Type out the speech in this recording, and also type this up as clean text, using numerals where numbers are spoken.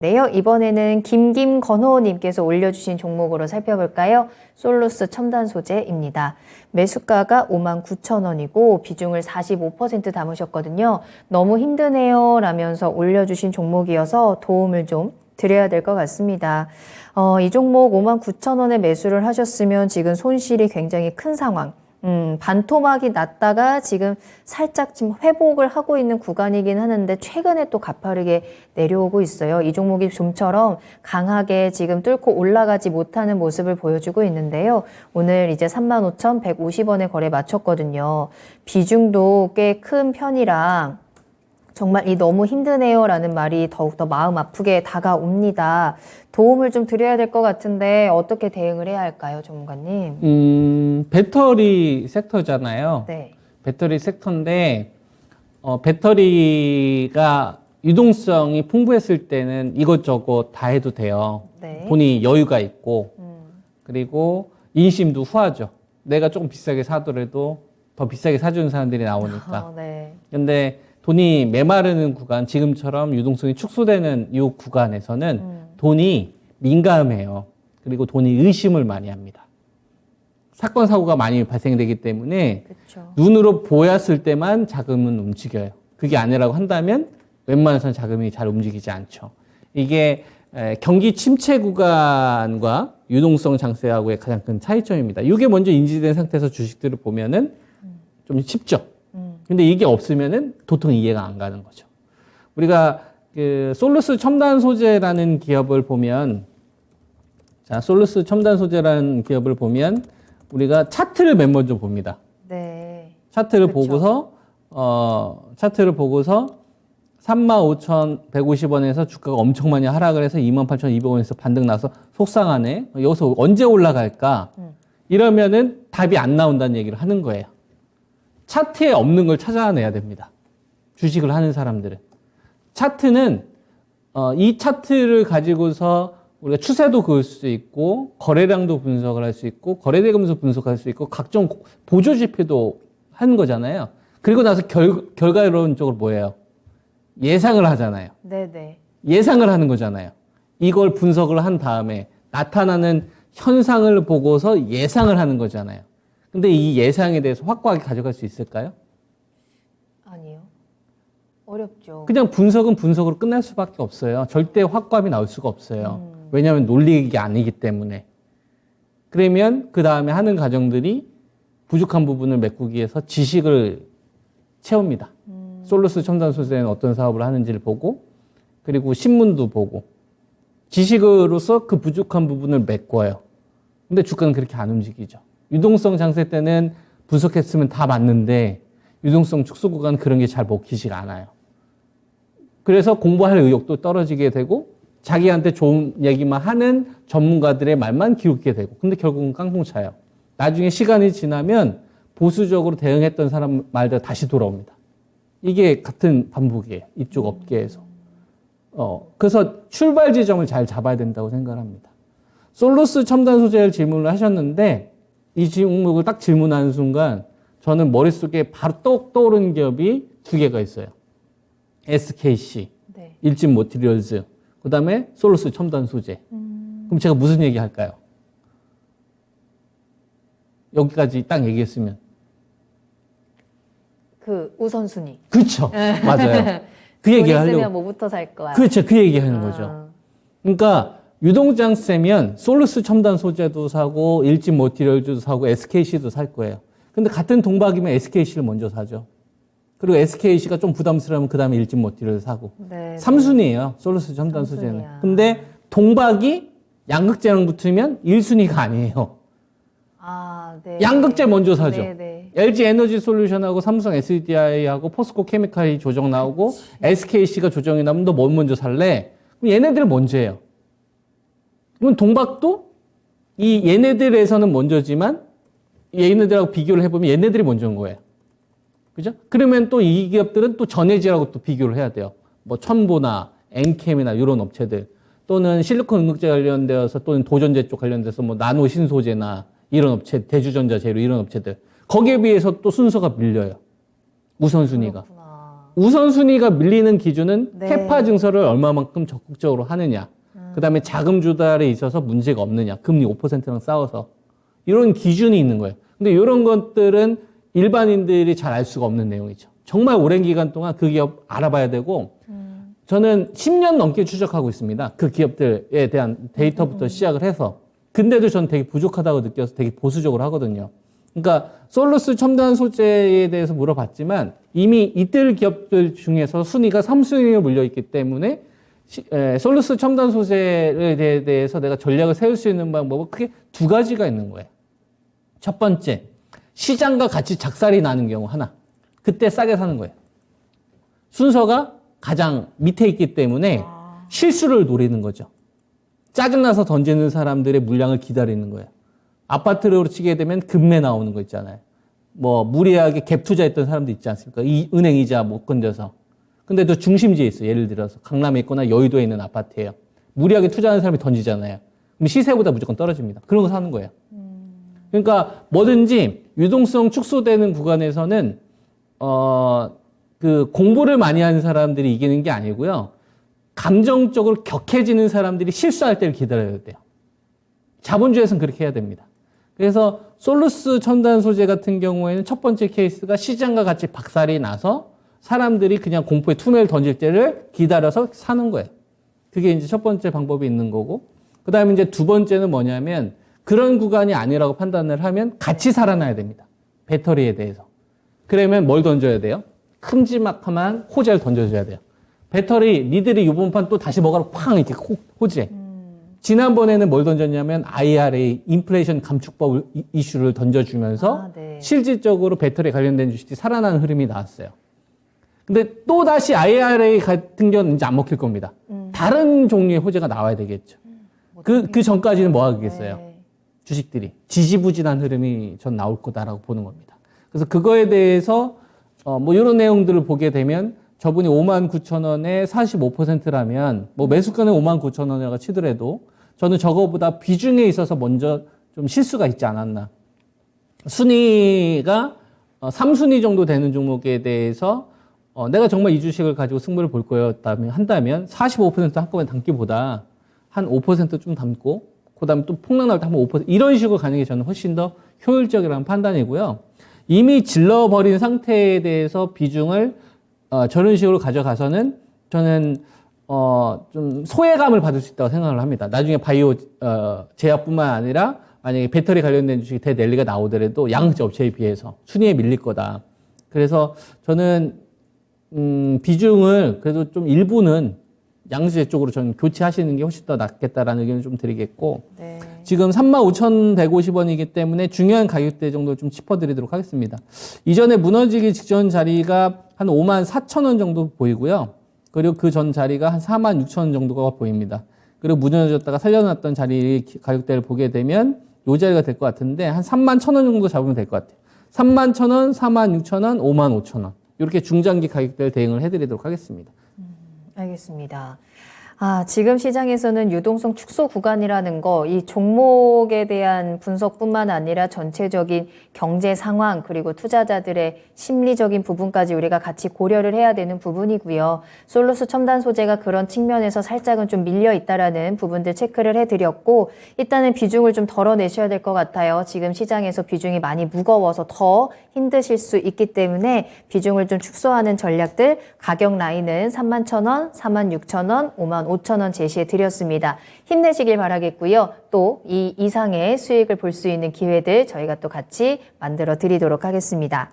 네요. 이번에는 김건호님께서 올려주신 종목으로 살펴볼까요? 솔루스 첨단 소재입니다. 매수가가 59,000원이고 비중을 45% 담으셨거든요. 너무 힘드네요 라면서 올려주신 종목이어서 도움을 좀 드려야 될 것 같습니다. 이 종목 59,000원에 매수를 하셨으면 지금 손실이 굉장히 큰 상황. 반토막이 났다가 지금 살짝 지금 회복을 하고 있는 구간이긴 하는데 최근에 또 가파르게 내려오고 있어요. 이 종목이 좀처럼 강하게 지금 뚫고 올라가지 못하는 모습을 보여주고 있는데요. 오늘 이제 35,150원에 거래 마쳤거든요. 비중도 꽤 큰 편이라 정말 이 너무 힘드네요 라는 말이 더욱더 마음 아프게 다가옵니다. 도움을 좀 드려야 될 것 같은데 어떻게 대응을 해야 할까요, 전문가님? 배터리 섹터잖아요. 네. 배터리 섹터인데, 배터리가 유동성이 풍부했을 때는 이것저것 다 해도 돼요. 네. 돈이 여유가 있고, 그리고 인심도 후하죠. 내가 조금 비싸게 사더라도 더 비싸게 사주는 사람들이 나오니까. 네. 근데 돈이 메마르는 구간, 지금처럼 유동성이 축소되는 이 구간에서는 돈이 민감해요. 그리고 돈이 의심을 많이 합니다. 사건, 사고가 많이 발생되기 때문에 그쵸. 눈으로 보였을 때만 자금은 움직여요. 그게 아니라고 한다면 웬만해서는 자금이 잘 움직이지 않죠. 이게 경기 침체 구간과 유동성 장세하고의 가장 큰 차이점입니다. 이게 먼저 인지된 상태에서 주식들을 보면은 좀 쉽죠. 근데 이게 없으면은 도통 이해가 안 가는 거죠. 우리가 그 솔루스 첨단 소재라는 기업을 보면, 자, 솔루스 첨단 소재라는 기업을 보면 우리가 차트를 맨 먼저 봅니다. 네. 차트를 그쵸. 보고서 35,150원에서 주가가 엄청 많이 하락을 해서 28,200원에서 반등 나서 속상하네. 여기서 언제 올라갈까? 이러면은 답이 안 나온다는 얘기를 하는 거예요. 차트에 없는 걸 찾아내야 됩니다. 주식을 하는 사람들은. 차트는 이 차트를 가지고서 우리가 추세도 그을 수 있고 거래량도 분석을 할 수 있고 거래대금도 분석할 수 있고 각종 보조 지표도 하는 거잖아요. 그리고 나서 결과론적으로 뭐예요? 예상을 하잖아요. 네네. 예상을 하는 거잖아요. 이걸 분석을 한 다음에 나타나는 현상을 보고서 예상을 하는 거잖아요. 근데 이 예상에 대해서 확고하게 가져갈 수 있을까요? 아니요. 어렵죠. 그냥 분석은 분석으로 끝날 수밖에 없어요. 절대 확고함이 나올 수가 없어요. 왜냐하면 논리가 아니기 때문에. 그러면 그 다음에 하는 과정들이 부족한 부분을 메꾸기 위해서 지식을 채웁니다. 솔루스 첨단 소재는 어떤 사업을 하는지를 보고 그리고 신문도 보고 지식으로서 그 부족한 부분을 메꿔요. 근데 주가는 그렇게 안 움직이죠. 유동성 장세 때는 분석했으면 다 맞는데 유동성 축소 구간 그런 게 잘 먹히지가 않아요. 그래서 공부할 의욕도 떨어지게 되고 자기한테 좋은 얘기만 하는 전문가들의 말만 기울게 되고 근데 결국은 깡통차요. 나중에 시간이 지나면 보수적으로 대응했던 사람 말대로 다시 돌아옵니다. 이게 같은 반복이에요. 이쪽 업계에서. 그래서 출발 지점을 잘 잡아야 된다고 생각합니다. 솔루스 첨단 소재를 질문을 하셨는데 이 종목을 딱 질문하는 순간 저는 머릿속에 바로 똑 떠오르는 기업이 두 개가 있어요. SKC, 네. 일진 모티리얼즈, 그 다음에 솔루스 첨단 소재. 그럼 제가 무슨 얘기 할까요? 여기까지 딱 얘기했으면. 그 우선순위. 그렇죠. 맞아요. 그 얘기 돈 하려고. 있으면 뭐부터 살 거야. 그렇죠. 그 얘기 하는 거죠. 그러니까 유동장 세면 솔루스 첨단 소재도 사고 일진 모티리얼즈도 사고 SKC도 살 거예요. 근데 같은 동박이면 SKC를 먼저 사죠. 그리고 SKC가 좀 부담스러우면 그 다음에 일진 모티리얼 사고. 네. 3순위예요. 솔루스 첨단 삼순위야. 소재는. 근데 동박이 양극재랑 붙으면 1순위가 아니에요. 아, 네. 양극재 먼저 사죠. 네, 네. LG 에너지 솔루션하고 삼성 SDI하고 포스코 케미칼이 조정 나오고 SKC가 조정이 나면 너 뭐 먼저 살래? 그럼 얘네들은 먼저예요. 그럼 동박도 이 얘네들에서는 먼저지만 얘네들하고 비교를 해보면 얘네들이 먼저인 거예요. 그죠? 그러면 또 이 기업들은 또 전해질하고 또 비교를 해야 돼요. 뭐 첨보나 엔캠이나 이런 업체들 또는 실리콘 응급제 관련되어서 또는 도전제 쪽 관련돼서 뭐 나노 신소재나 이런 업체, 대주전자 재료 이런 업체들 거기에 비해서 또 순서가 밀려요. 우선순위가. 그렇구나. 우선순위가 밀리는 기준은 네. 캐파 증설을 얼마만큼 적극적으로 하느냐. 그다음에 자금 조달에 있어서 문제가 없느냐. 금리 5%랑 싸워서. 이런 기준이 있는 거예요. 근데 이런 것들은 일반인들이 잘 알 수가 없는 내용이죠. 정말 오랜 기간 동안 그 기업 알아봐야 되고 저는 10년 넘게 추적하고 있습니다. 그 기업들에 대한 데이터부터 시작을 해서. 근데도 저는 되게 부족하다고 느껴서 되게 보수적으로 하거든요. 그러니까 솔루스 첨단 소재에 대해서 물어봤지만 이미 이들 기업들 중에서 순위가 3순위에 몰려있기 때문에 솔루스 첨단 소재에 대해서 내가 전략을 세울 수 있는 방법은 크게 두 가지가 있는 거예요. 첫 번째, 시장과 같이 작살이 나는 경우 하나. 그때 싸게 사는 거예요. 순서가 가장 밑에 있기 때문에 실수를 노리는 거죠. 짜증나서 던지는 사람들의 물량을 기다리는 거예요. 아파트로 치게 되면 급매 나오는 거 있잖아요. 뭐 무리하게 갭 투자했던 사람도 있지 않습니까? 이 은행 이자 못 건져서. 근데 또 중심지에 있어요. 예를 들어서 강남에 있거나 여의도에 있는 아파트예요. 무리하게 투자하는 사람이 던지잖아요. 그럼 시세보다 무조건 떨어집니다. 그런 거 사는 거예요. 그러니까 뭐든지 유동성 축소되는 구간에서는 그 공부를 많이 하는 사람들이 이기는 게 아니고요. 감정적으로 격해지는 사람들이 실수할 때를 기다려야 돼요. 자본주의에서는 그렇게 해야 됩니다. 그래서 솔루스 첨단 소재 같은 경우에는 첫 번째 케이스가 시장과 같이 박살이 나서 사람들이 그냥 공포에 투매를 던질 때를 기다려서 사는 거예요. 그게 이제 첫 번째 방법이 있는 거고. 그 다음에 이제 두 번째는 뭐냐면 그런 구간이 아니라고 판단을 하면 같이 살아나야 됩니다. 배터리에 대해서. 그러면 뭘 던져야 돼요? 큼지막한 호재를 던져줘야 돼요. 배터리, 니들이 이번 판 또 다시 뭐가로 팡 이렇게 호재. 지난번에는 뭘 던졌냐면 IRA, 인플레이션 감축법 이슈를 던져주면서 네. 실질적으로 배터리에 관련된 주식이 살아나는 흐름이 나왔어요. 근데 또 다시 IRA 같은 경우는 이제 안 먹힐 겁니다. 다른 종류의 호재가 나와야 되겠죠. 그 전까지는 뭐 하겠어요? 네. 주식들이 지지부진한 흐름이 전 나올 거다라고 보는 겁니다. 그래서 그거에 대해서 뭐 이런 내용들을 보게 되면 저분이 59,000원에 45%라면 뭐 매수가는 59,000원이라고 치더라도 저는 저거보다 비중에 있어서 먼저 좀 실수가 있지 않았나. 순위가 3순위 정도 되는 종목에 대해서 내가 정말 이 주식을 가지고 승부를 볼 거였다면 한다면 45% 한꺼번에 담기보다 한 5%좀 담고 그다음에 또 폭락 나올 때 한번 5% 이런 식으로 가는 게 저는 훨씬 더 효율적이라는 판단이고요. 이미 질러버린 상태에 대해서 비중을 저런 식으로 가져가서는 저는 좀 소외감을 받을 수 있다고 생각을 합니다. 나중에 바이오 제약뿐만 아니라 만약에 배터리 관련된 주식이 대랠리가 나오더라도 양극재 업체에 비해서 순위에 밀릴 거다. 그래서 저는 비중을 그래도 좀 일부는 양극재 쪽으로 저는 교체하시는 게 훨씬 더 낫겠다라는 의견을 좀 드리겠고 네. 지금 35,150원이기 때문에 중요한 가격대 정도 좀 짚어드리도록 하겠습니다. 이전에 무너지기 직전 자리가 한 54,000원 정도 보이고요. 그리고 그 전 자리가 한 46,000원 정도가 보입니다. 그리고 무너졌다가 살려놨던 자리 가격대를 보게 되면 이 자리가 될 것 같은데 한 31,000원 정도 잡으면 될 것 같아요. 31,000원, 46,000원, 55,000원 이렇게 중장기 가격대를 대응을 해드리도록 하겠습니다. 알겠습니다. 지금 시장에서는 유동성 축소 구간이라는 거, 이 종목에 대한 분석뿐만 아니라 전체적인 경제 상황, 그리고 투자자들의 심리적인 부분까지 우리가 같이 고려를 해야 되는 부분이고요. 솔루스 첨단 소재가 그런 측면에서 살짝은 좀 밀려 있다라는 부분들 체크를 해드렸고, 일단은 비중을 좀 덜어내셔야 될 것 같아요. 지금 시장에서 비중이 많이 무거워서 더 힘드실 수 있기 때문에 비중을 좀 축소하는 전략들, 가격 라인은 31,000원, 46,000원, 55,000원 제시해 드렸습니다. 힘내시길 바라겠고요. 또 이 이상의 수익을 볼 수 있는 기회들 저희가 또 같이 만들어 드리도록 하겠습니다.